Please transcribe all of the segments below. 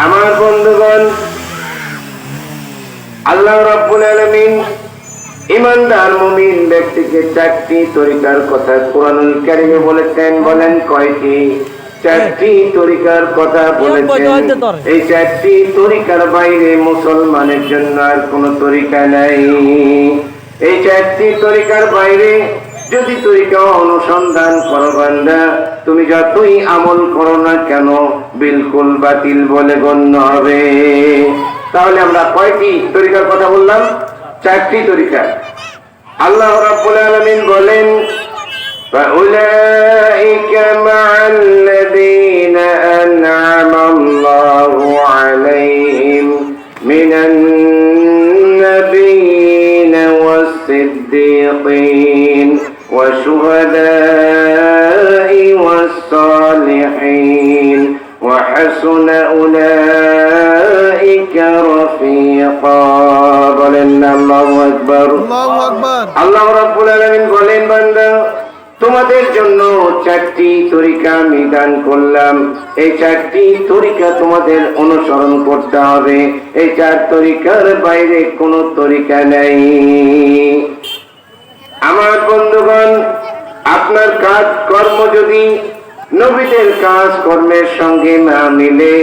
আমার বন্ধুগণ, আল্লাহ রাব্বুল আলামিন ইমানদার মুমিন ব্যক্তিকে চারটি তরিকার কথা কোরআনুল কারীমে বলেছেন। বলেন কয়টি? চারটি তরিকার কথা বলেছেন। এই চারটি তরিকার বাইরে মুসলমানের জন্য আর কোন তরিকা নাই। এই চারটি তরিকার বাইরে যদি তরিকা অনুসন্ধান করো বান্দা, তুমি যতই আমল করো না কেন বিলকুল বাতিল বলে গণ্য হবে। তাহলে আমরা কয়টি তরিকার কথা বললাম? চারটি তরিকা। আল্লাহ রাব্বুল আলামিন বলেন, فَأُولَئِكَ مَعَ الَّذِينَ أَنْعَمَ اللَّهُ عَلَيْهِمْ مِنَ النَّبِيِّينَ وَالصِّدِّيقِينَ وَالشُّهَدَاءِ وَالصَّالِحِينَ وَحَسُنَ أُولَئِكَ رَفِيقًا। বলেন আল্লাহু আকবার। আল্লাহু আকবার। আল্লাহ রাব্বুল আলামিন বলেন, বান্দা তোমাদের জন্য চারটি তরিকা আমি দান করলাম। এই চারটি তরিকা তোমাদের অনুসরণ করতে হবে। এই চার তরিকার বাইরে কোন তরিকা নাই। আমার বন্ধুগণ, আপনার কাজ কর্ম যদি নবীদের কাজ কর্মের সঙ্গে না মিলে,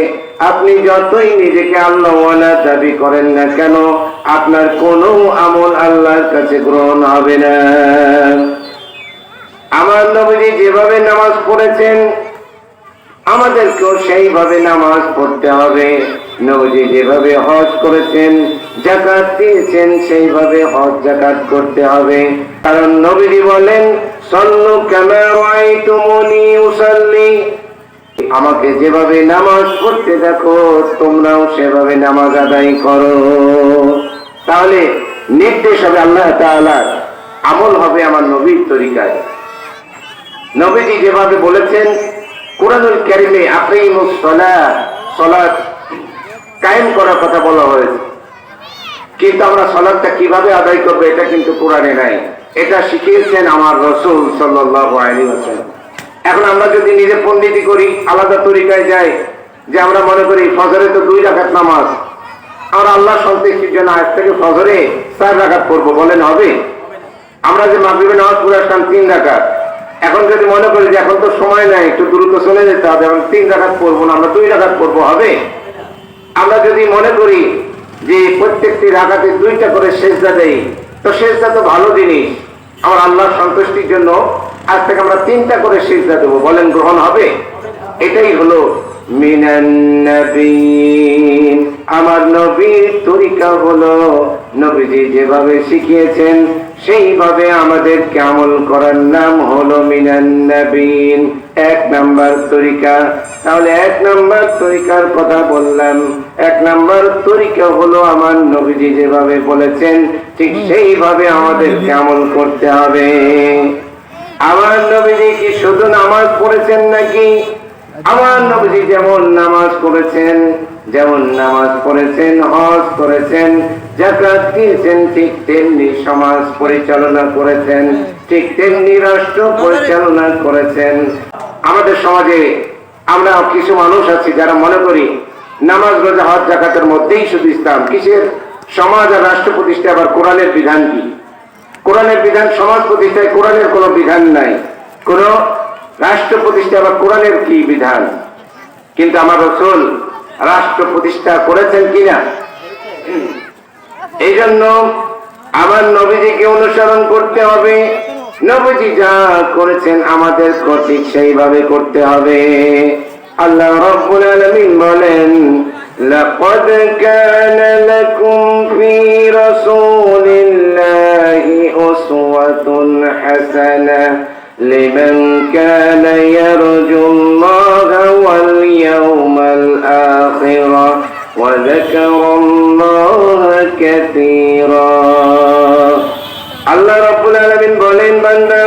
আপনি যতই নিজেকে আল্লাহওয়ালা দাবি করেন না কেন, আপনার কোনো আমল আল্লাহর কাছে গ্রহণ হবে না। আমার নবীজি যেভাবে নামাজ পড়েছেন, আমাদেরকেও সেইভাবে নামাজ পড়তে হবে। নবীজি যেভাবে হজ করেছেন, যাকাত দিয়েছেন, সেইভাবে হজ যাকাত করতে হবে। কারণ নবীজি বলেন, সল্লু কামা রাআইতুমুনি উসাল্লি, আমাকে যেভাবে নামাজ পড়তে দেখো তোমরাও সেভাবে নামাজ আদায় করো। তাহলে নির্দেশ হবে আল্লাহ তাআলার, আমল হবে আমার নবীর তরিকায়। নবীজি যেভাবে বলেছেন কোরআনুল কারীমে আকিমুস সালাত, সালাত কায়েম করার কথা বলা হয়েছে, কিন্তু আমরা সালাতটা কিভাবে আদায় করব এটা কিন্তু কোরআনে নাই। এটা শিখিয়েছেন আমার রাসূল সাল্লাল্লাহু আলাইহি ওয়াসাল্লাম। এখন আমরা যদি নিজে পণ্ডিতি করি, আলাদা তরিকায় যাই, যে আমরা মনে করি ফজরে তো 2 রাকাত নামাজ, আমরা আল্লাহ সন্তুষ্টির জন্য আজ থেকে ফজরে 4 রাকাত পড়বো, বলেন হবে? আমরা যে মাগরিবের নামাজ পড়ে আসলাম 3 রাকাত, এখন যদি মনে করি যে এখন তো সময় নাই, একটু দ্রুত চলে যেতে হবে, এখন 3 রাকাত পড়বো না, আমরা 2 রাকাত পড়বো, হবে? আমরা যদি মনে করি যে প্রত্যেকটি রাকাতে 2টা করে সেজদা দেই, তো সেজদা তো ভালো জিনিস, আমার আল্লাহর সন্তুষ্টির জন্য আজ থেকে আমরা 3টা করে সেজদা দেবো, বলেন গ্রহণ হবে? এটাই হলো মিনান নবীন, আমার নবীর তরিকা হলো নবীজি যেভাবে শিখিয়েছেন সেইভাবে আমাদেরকে আমল করার নাম হলো মিনান নবীন, 1 নাম্বার তরিকা। তাহলে 1 নাম্বার তরিকার কথা বললাম। 1 নাম্বার তরিকা হলো আমার নবীজি যেভাবে বলেছেন ঠিক সেইভাবে আমাদেরকে আমল করতে হবে। আমার নবীজি কি শুধু নামাজ পড়েছেন নাকি? আমার নবীজি যেমন নামাজ পড়েছেন, যেমন নামাজ পড়েছেন, হজ করেছেন, যাকাত দিয়েছেন, ঠিক তেমনি সমাজ পরিচালনা করেছেন, ঠিক তেমনি রাষ্ট্র পরিচালনা করেছেন। আমাদের সমাজে আমরা কিছু মানুষ আছি যারা মনে করি নামাজ, রোজা, হজ, যাকাতের মধ্যেই শুধু ইসলাম। কিসের সমাজ আর রাষ্ট্র প্রতিষ্ঠা? আবার কোরআনের বিধান কি? কোরআনের বিধান সমাজ প্রতিষ্ঠায় কোরআনের কোনো বিধান নাই, কোন রাষ্ট্র প্রতিষ্ঠা আবার কোরআনের কি বিধান? কিন্তু আমার রাসূল রাষ্ট্র প্রতিষ্ঠা করেছেন কিনা? এই জন্য আমার নবীজিকে অনুসরণ করতে হবে। নবীজি যা করেছেন আমাদের ঠিক সেইভাবে করতে হবে। আল্লাহ রাব্বুল আলামিন বলেন, লাকাদ কানা লাকুম ফি রাসূলিল্লাহি উসওয়াতুন হাসানাহ লিমান কানা ইয়ারজুল্লাহা ওয়াল ইয়াওমাল আখিরা ওয়া যাকারাল্লাহা কাসীরা। আল্লাহ রাব্বুল আলামিন বলেন, বান্দা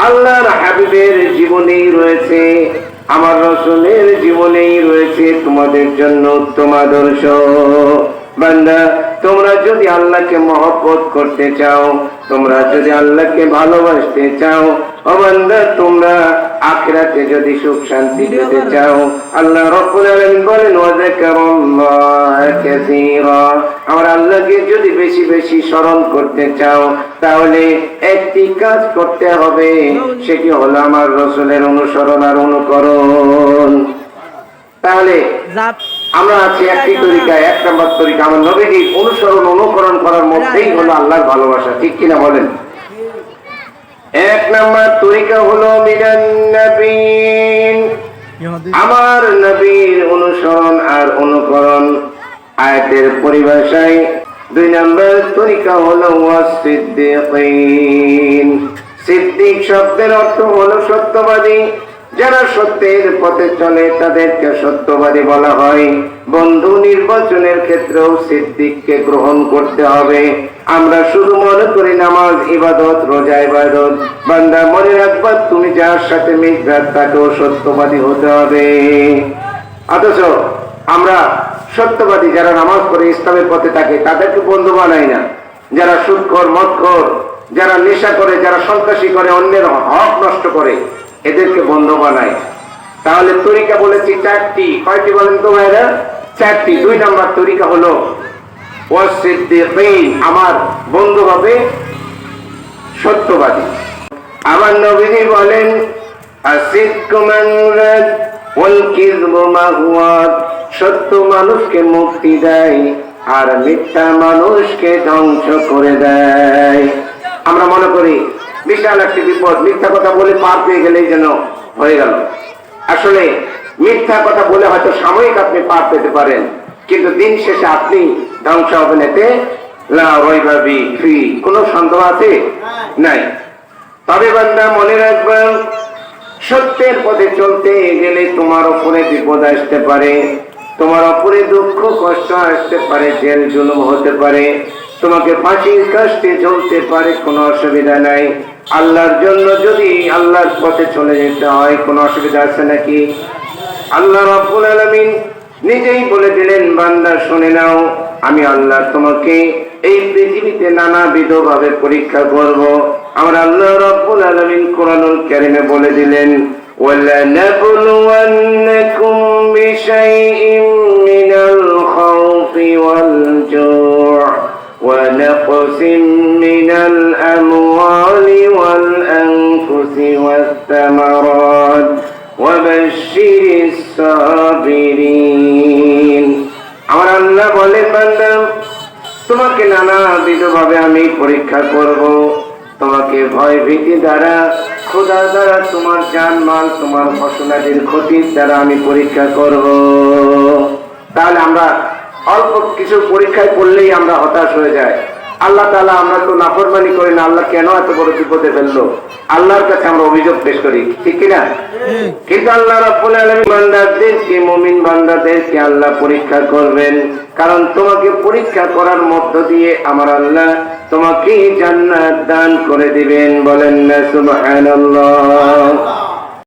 আল্লাহর হাবিবের জীবনেই রয়েছে, আমার রাসূলের জীবনেই রয়েছে তোমাদের জন্য উত্তম আদর্শ। বান্দা তোমরা যদি আল্লাহকে মহব্বত করতে চাও, তোমরা যদি আল্লাহকে ভালোবাসতে চাও, ও বান্দা তোমরা আখিরাতে যদি সুখ শান্তি পেতে চাও, আল্লাহ রাব্বুল আলামিন বলেন, ওয়া যাকারাল্লাহ কাসীরা, আমার আল্লাহকে যদি বেশি বেশি স্মরণ করতে চাও তাহলে একটি কাজ করতে হবে, সেটি হলো আমার রাসূলের অনুসরণ আর অনুকরণ। তাহলে আমরা আছি একটি তরিকা, এক নম্বর তরিকা আমার নবীকে অনুসরণ অনুকরণ করার মধ্যেই হলো আল্লাহর ভালোবাসা, ঠিক কিনা বলেন? এক নম্বর তরিকা হলো মিনান নবীন, আমার নবীর অনুসরণ আর অনুকরণ। আয়াতের পরিভাষায় দুই নম্বর তরিকা হলো ওয়াসিদ্দিকিন। সিদ্দিক শব্দের অর্থ হলো সত্যবাদী, যারা সত্যের পথে চলে তাদেরকে সত্যবাদী বলা হয়। বন্ধু নির্বাচনের ক্ষেত্রেও সিদ্দিককে গ্রহণ করতে হবে। আমরা শুধু মনে করি নামাজ ইবাদত, রোজা ইবাদত, বান্দা মনে রাখবা তুমি যার সাথে মিশবে তাকেও সত্যবাদী হতে হবে। অথচ আমরা সত্যবাদী যারা নামাজ পড়ে ইসলামের পথে থাকে তাদেরকে বন্ধু বানাই না। যারা সুদখোর, মদখোর, যারা নেশা করে, যারা সন্ত্রাসী করে, অন্যের হক নষ্ট করে, এদেরকে বন্ধু বানায়। তাহলে তরিকা বলেছি চারটি, কয়টি বলেন তো ভাইরা? চারটি। দুই নাম্বার তরিকা হলো ওয়াসিদ্দিকিন, আমার বন্ধু হবে সত্যবাদী। আমার নবীজি বলেন আসিদকু মানরাদ ওয়াল কিযবু মাহওয়াত, সত্য মানুষকে মুক্তি দেয় আর মিথ্যা মানুষকে ধ্বংস করে দেয়। আমরা মনে করি বিশাল একটি বিপদ, মিথ্যা কথা বলে পার পেয়ে গেলেই যেন হয়ে গেল। আসলে মিথ্যা কথা বলে হয়তো সাময়িক আপনি পার পেতে পারেন, কিন্তু দিন শেষে আপনি ধ্বংস হবেন, এতে লা রাইবা ফি, কোনো সন্দেহ আছে? নাই। তবে বান্দা মনে রাখবেন, সত্যের পথে চলতে গেলে তোমার উপরে বিপদ আসতে পারে, তোমার উপরে দুঃখ কষ্ট আসতে পারে, জেল জুলুম হতে পারে, তোমাকে ফাঁসির কাস্টে ঝুলতে পারে, কোনো অসুবিধা নাই। আল্লাহর জন্য যদি আল্লাহর পথে চলে যেতে হয়, কোনো অসুবিধা আছে নাকি? আল্লাহ রাব্বুল আলামিন নিজেই বলে দিলেন, বান্দা শুনে নাও, আমি আল্লাহ তোমাকে এই পৃথিবীতে নানাবিধ ভাবে পরীক্ষা করব। আমার আল্লাহ রাব্বুল আলামিন কোরআনুল কারীমে বলে দিলেন, وَلَنَبْلُوَنَّكُمْ بِشَيْءٍ مِّنَ الْخَوْفِ وَالْجُوعِ وَنَقْصٍ مِّنَ الْأَمْوَالِ وَالْأَنفُسِ وَالثَّمَرَاتِ وَبَشِّرِ الصَّابِرِينَ। আমার আল্লাহ বলেন, বান্দা তোমাকে নানাবিধ ভাবে আমি পরীক্ষা করব। তোমাকে ভয় ভীতি দ্বারা, ক্ষুধা দ্বারা, তোমার জানমাল, তোমার ফসলাদির ক্ষতির দ্বারা আমি পরীক্ষা করব। তাহলে আমরা অল্প কিছু পরীক্ষায় পড়লেই আমরা হতাশ হয়ে যাই। আল্লাহ তাআলা, আমরা তো নাফরমানি করি না, আল্লাহ কেন এত বড় বিপদে ফেললো, আল্লাহর কাছে আমরা অভিযোগ পেশ করি, ঠিক কিনা? কিন্তু আল্লাহ রাব্বুল আলামিন বান্দাদেরকে, মুমিন বান্দাদেরকে আল্লাহ পরীক্ষা করবেন, কারণ তোমাকে পরীক্ষা করার মধ্য দিয়ে আমার আল্লাহ তোমাকে জান্নাত দান করে দিবেন। বলেন না সুবহানাল্লাহ।